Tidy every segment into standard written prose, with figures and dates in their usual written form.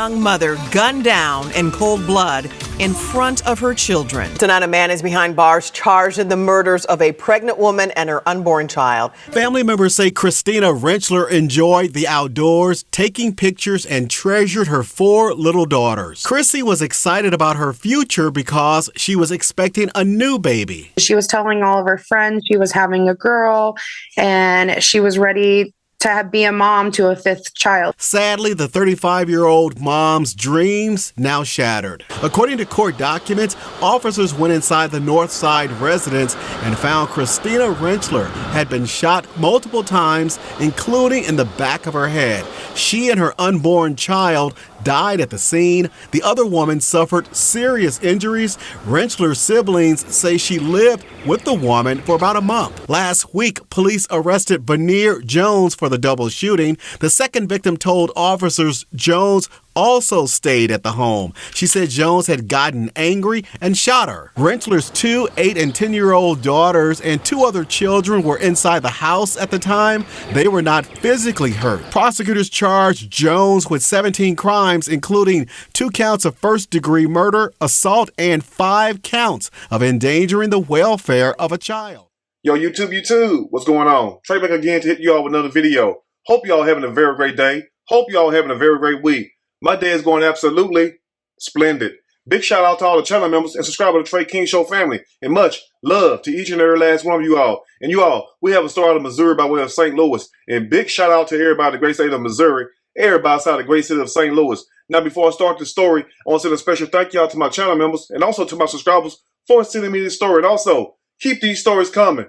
young mother gunned down in cold blood in front of her children. Tonight, a man is behind bars charged in the murders of a pregnant woman and her unborn child. Family members say Christina Rentschler enjoyed the outdoors, taking pictures, and treasured her 4 little daughters. Chrissy was excited about her future because she was expecting a new baby. She was telling all of her friends she was having a girl and she was ready to be a mom to a 5th child. Sadly, the 35-year-old mom's dreams now shattered. According to court documents, officers went inside the North Side residence and found Christina Rentschler had been shot multiple times, including in the back of her head. She and her unborn child died at the scene. The other woman suffered serious injuries. Rentschler's siblings say she lived with the woman for about a month. Last week, police arrested Vernier Jones for the double shooting. The second victim told officers Jones also stayed at the home. She said Jones had gotten angry and shot her. Rentschler's 2 8 and 10-year-old daughters and 2 other children were inside the house at the time. They were not physically hurt. Prosecutors charged Jones with 17 crimes, including 2 counts of first-degree murder, assault, and 5 counts of endangering the welfare of a child. Yo, YouTube, what's going on? Trey back again to hit you all with another video. Hope y'all having a very great day. Hope y'all having a very great week. My day is going absolutely splendid. Big shout out to all the channel members and subscribers to the Trey King Show family. And much love to each and every last one of you all. And you all, we have a story out of Missouri by way of St. Louis. And big shout out to everybody in the great state of Missouri, everybody outside the great city of St. Louis. Now, before I start the story, I want to send a special thank you out to my channel members and also to my subscribers for sending me this story. And also, keep these stories coming.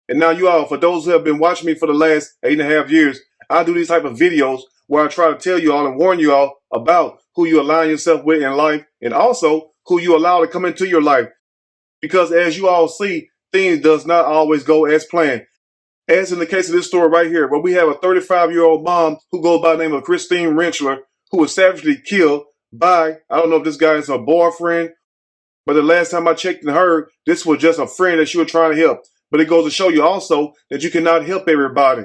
And now you all, for those who have been watching me for the last 8.5 years, I do these type of videos where I try to tell you all and warn you all about who you align yourself with in life and also who you allow to come into your life. Because as you all see, things does not always go as planned. As in the case of this story right here, where we have a 35-year-old mom who goes by the name of Christine Rentschler, who was savagely killed by, I don't know if this guy is her boyfriend, but the last time I checked and heard, this was just a friend that she was trying to help. But it goes to show you also that you cannot help everybody.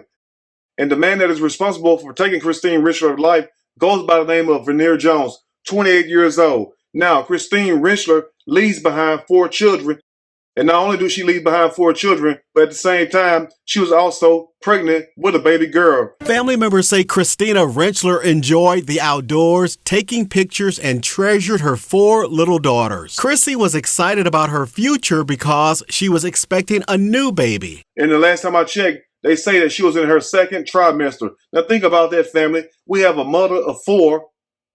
And the man that is responsible for taking Christine Rentschler's life goes by the name of Vernier Jones, 28 years old. Now, Christine Rentschler leaves behind 4 children. And not only does she leave behind 4 children, but at the same time, she was also pregnant with a baby girl. Family members say Christina Rentschler enjoyed the outdoors, taking pictures, and treasured her 4 little daughters. Chrissy was excited about her future because she was expecting a new baby. And the last time I checked, they say that she was in her 2nd trimester. Now think about that, family. We have a mother of 4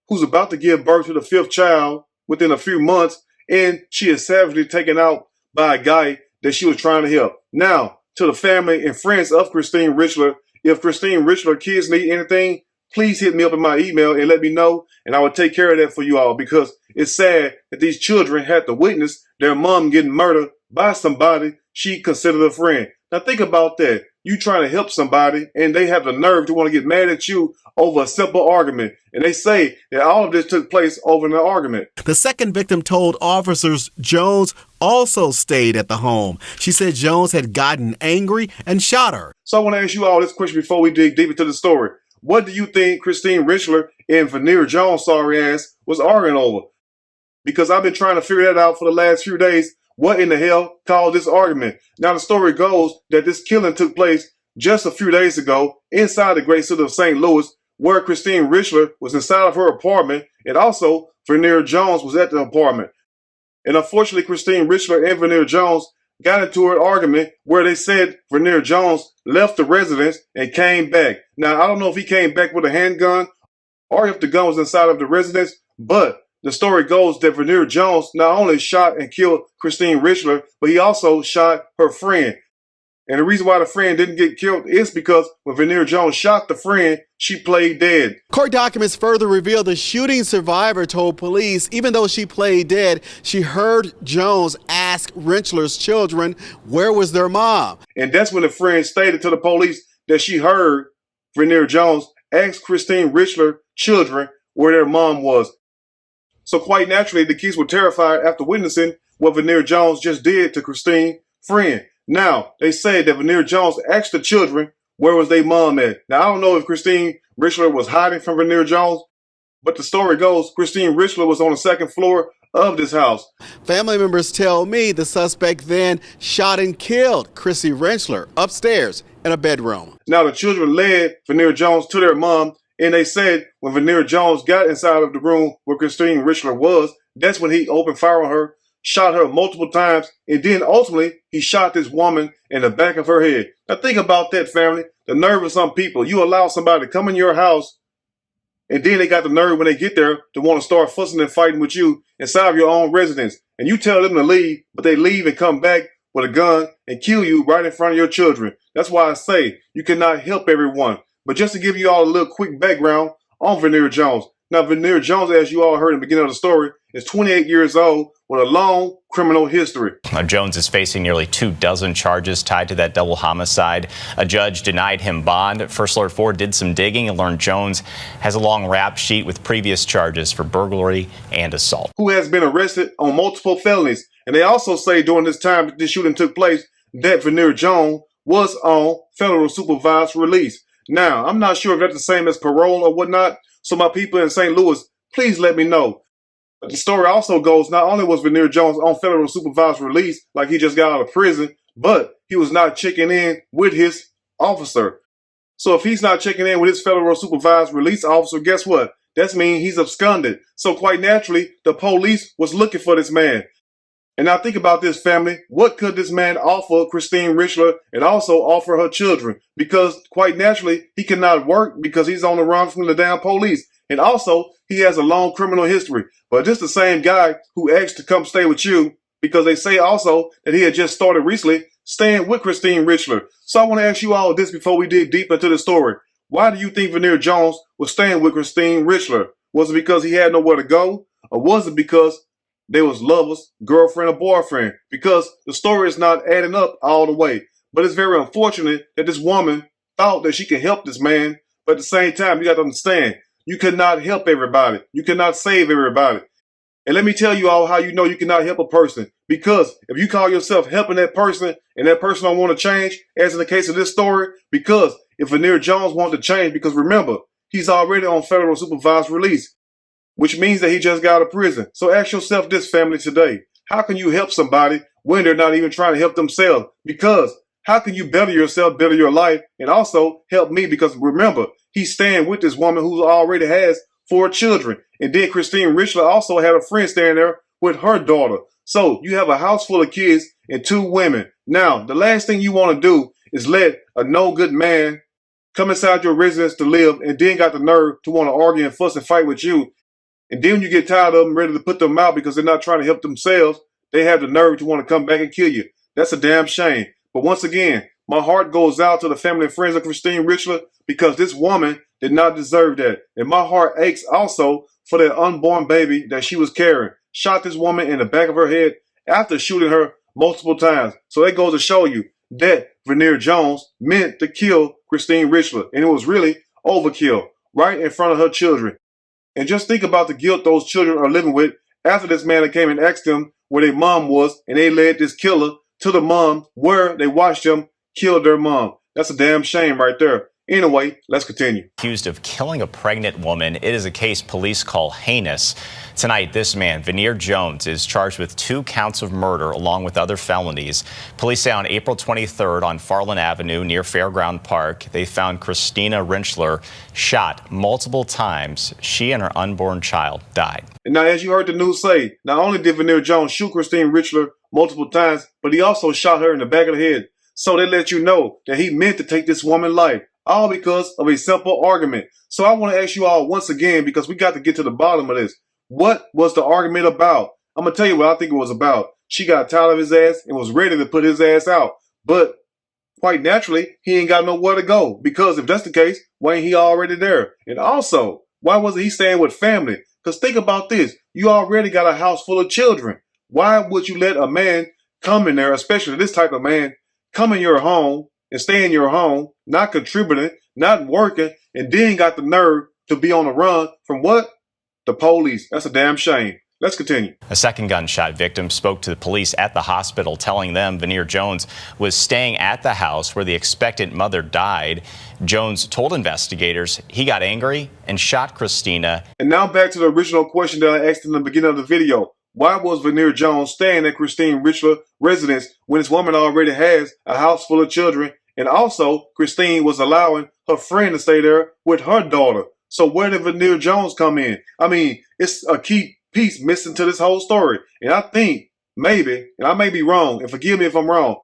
who's about to give birth to the 5th child within a few months, and she is savagely taken out by a guy that she was trying to help. Now, to the family and friends of Christine Rentschler, if Christine Rentschler kids need anything, please hit me up in my email and let me know, and I will take care of that for you all, because it's sad that these children had to witness their mom getting murdered by somebody she considered a friend. Now think about that. You trying to help somebody and they have the nerve to want to get mad at you over a simple argument. And they say that all of this took place over an argument. The second victim told officers Jones also stayed at the home. She said Jones had gotten angry and shot her. So I want to ask you all this question before we dig deep into the story. What do you think Christine Rentschler and Vernier Jones, sorry ass, was arguing over? Because I've been trying to figure that out for the last few days. What in the hell caused this argument? Now, the story goes that this killing took place just a few days ago inside the great city of St. Louis, where Christine Rentschler was inside of her apartment, and also Vernier Jones was at the apartment. And unfortunately, Christine Rentschler and Vernier Jones got into an argument where they said Vernier Jones left the residence and came back. Now, I don't know if he came back with a handgun or if the gun was inside of the residence, but the story goes that Vernier Jones not only shot and killed Christine Rentschler, but he also shot her friend. And the reason why the friend didn't get killed is because when Vernier Jones shot the friend, she played dead. Court documents further reveal the shooting survivor told police even though she played dead, she heard Jones ask Rentschler's children, where was their mom? And that's when the friend stated to the police that she heard Vernier Jones ask Christine Rentschler's children where their mom was. So quite naturally, the kids were terrified after witnessing what Vernier Jones just did to Christine's friend. Now, they said that Vernier Jones asked the children where was their mom at. Now, I don't know if Christine Rentschler was hiding from Vernier Jones, But the story goes, Christine Richler was on the second floor of this house. Family members tell me the suspect then shot and killed Chrissy Rentschler upstairs in a bedroom. Now the children led Vanir Jones to their mom, and they said when Vanir Jones got inside of the room where Christine Richler was, that's when he opened fire on her, shot her multiple times, and then ultimately he shot this woman in the back of her head. Now think about that, family. The nerve of some people. You allow somebody to come in your house, and then they got the nerve when they get there to want to start fussing and fighting with you inside of your own residence. And you tell them to leave, but they leave and come back with a gun and kill you right in front of your children. That's why I say you cannot help everyone. But just to give you all a little quick background on Vanir Jones. Now, Vanir Jones, as you all heard in the beginning of the story, is 28 years old with a long criminal history. Now, Jones is facing nearly 24 charges tied to that double homicide. A judge denied him bond. First Alert 4 did some digging and learned Jones has a long rap sheet with previous charges for burglary and assault. Who has been arrested on multiple felonies. And they also say during this time that this shooting took place that Vanir Jones was on federal supervised release. Now, I'm not sure if that's the same as parole or whatnot. So my people in St. Louis, please let me know. But the story also goes, not only was Vanir Jones on federal supervised release, like he just got out of prison, but he was not checking in with his officer. So if he's not checking in with his federal supervised release officer, guess what? That means he's absconded. So quite naturally, the police was looking for this man. And now think about this, family. What could this man offer Christine Richler and also offer her children? Because quite naturally, he cannot work because he's on the run from the damn police. And also, he has a long criminal history. But this the same guy who asked to come stay with you because they say also that he had just started recently staying with Christine Richler. So I want to ask you all this before we dig deep into the story. Why do you think Vanir Jones was staying with Christine Richler? Was it because he had nowhere to go? Or was it because they was lovers, girlfriend or boyfriend? Because the story is not adding up all the way. But it's very unfortunate that this woman thought that she could help this man. But at the same time, you got to understand, you cannot help everybody. You cannot save everybody. And let me tell you all how you know you cannot help a person. Because if you call yourself helping that person and that person don't want to change, as in the case of this story, because if Vanir Jones wanted to change, because remember, he's already on federal supervised release, which means that he just got out of prison. So ask yourself this, family, today. How can you help somebody when they're not even trying to help themselves? Because how can you better yourself, better your life, and also help me? Because remember, he's staying with this woman who already has 4 children. And then Christine Richler also had a friend staying there with her daughter. So you have a house full of kids and 2 women. Now, the last thing you want to do is let a no good man come inside your residence to live and then got the nerve to want to argue and fuss and fight with you. And then when you get tired of them, ready to put them out because they're not trying to help themselves, they have the nerve to want to come back and kill you. That's a damn shame. But once again, my heart goes out to the family and friends of Christine Richler because this woman did not deserve that. And my heart aches also for that unborn baby that she was carrying. Shot this woman in the back of her head after shooting her multiple times. So that goes to show you that Vanir Jones meant to kill Christine Richler. And it was really overkill right in front of her children. And just think about the guilt those children are living with after this man came and asked them where their mom was, and they led this killer to the mom where they watched them kill their mom. That's a damn shame right there. Anyway, let's continue. Accused of killing a pregnant woman. It is a case police call heinous. Tonight, this man, Vanir Jones, is charged with 2 counts of murder along with other felonies. Police say on April 23rd on Farland Avenue near Fairground Park, they found Christina Rentschler shot multiple times. She and her unborn child died. And now, as you heard the news say, not only did Vanir Jones shoot Christine Richler multiple times, but he also shot her in the back of the head. So they let you know that he meant to take this woman's life, all because of a simple argument. So I want to ask you all once again, because we got to get to the bottom of this. What was the argument about? I'm going to tell you what I think it was about. She got tired of his ass and was ready to put his ass out. But quite naturally, he ain't got nowhere to go. Because if that's the case, why ain't he already there? And also, why wasn't he staying with family? Because think about this. You already got a house full of children. Why would you let a man come in there, especially this type of man, come in your home and stay in your home, not contributing, not working, and then got the nerve to be on the run from what? The police. That's a damn shame. Let's continue. A second gunshot victim spoke to the police at the hospital, telling them Veneer Jones was staying at the house where the expectant mother died. Jones told investigators he got angry and shot Christina. And now back to the original question that I asked in the beginning of the video. Why was Veneer Jones staying at Christine Richler's residence when this woman already has a house full of children? And also, Christine was allowing her friend to stay there with her daughter. So where did Veneer Jones come in? I mean, it's a key piece missing to this whole story. And I think maybe, and I may be wrong, and forgive me if I'm wrong,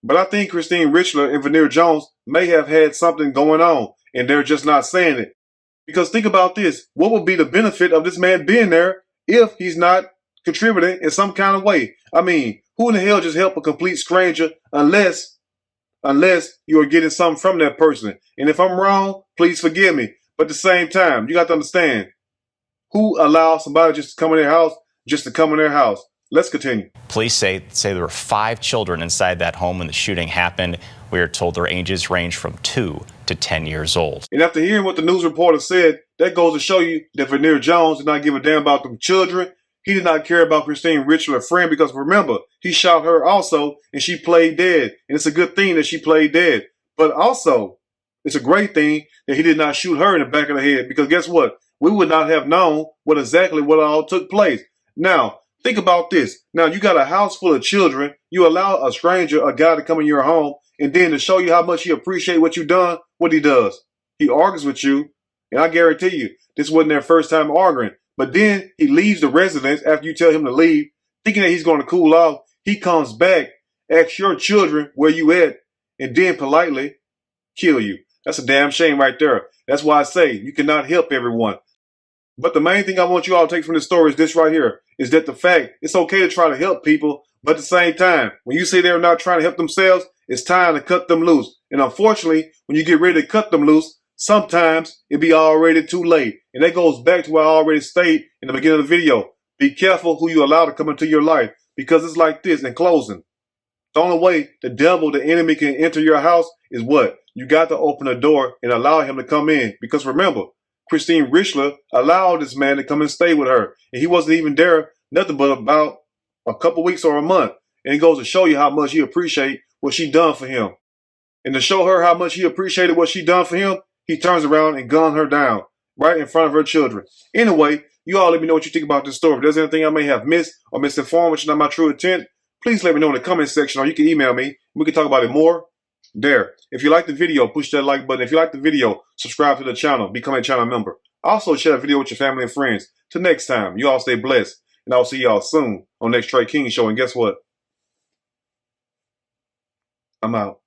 but I think Christine Richler and Veneer Jones may have had something going on, and they're just not saying it. Because think about this. What would be the benefit of this man being there if he's not contributing in some kind of way? I mean, who in the hell just help a complete stranger unless you are getting something from that person? And if I'm wrong, please forgive me. But at the same time, you got to understand, who allows somebody just to come in their house, just to come in their house? Let's continue. Police say there were 5 children inside that home when the shooting happened. We are told their ages range from 2 to 10 years old. And after hearing what the news reporter said, that goes to show you that Veneer Jones did not give a damn about them children. He did not care about Christine Richler, a friend, because remember, he shot her also, and she played dead. And it's a good thing that she played dead. But also, it's a great thing that he did not shoot her in the back of the head, because guess what? We would not have known what all took place. Now, think about this. Now, you got a house full of children. You allow a stranger, a guy, to come in your home, and then to show you how much he appreciates what you done, what he does. He argues with you, and I guarantee you, this wasn't their first time arguing. But then he leaves the residence after you tell him to leave, thinking that he's going to cool off. He comes back, asks your children where you at, and then politely kill you. That's a damn shame right there. That's why I say you cannot help everyone. But the main thing I want you all to take from this story is this right here, is that the fact it's okay to try to help people, but at the same time, when you say they're not trying to help themselves, it's time to cut them loose. And unfortunately, when you get ready to cut them loose, sometimes it be already too late. And that goes back to what I already stated in the beginning of the video. Be careful who you allow to come into your life, because it's like this in closing. The only way the devil, the enemy, can enter your house is what? You got to open the door and allow him to come in. Because remember, Christine Richler allowed this man to come and stay with her. And he wasn't even there nothing but about a couple weeks or a month. And it goes to show you how much he appreciated what she done for him. And to show her how much he appreciated what she done for him, he turns around and guns her down right in front of her children. Anyway, you all let me know what you think about this story. If there's anything I may have missed or misinformed, which is not my true intent, please let me know in the comment section, or you can email me. We can talk about it more there. If you like the video, push that like button. If you like the video, subscribe to the channel, become a channel member. Also, share the video with your family and friends. Till next time, you all stay blessed, and I'll see y'all soon on next Trey King Show. And guess what? I'm out.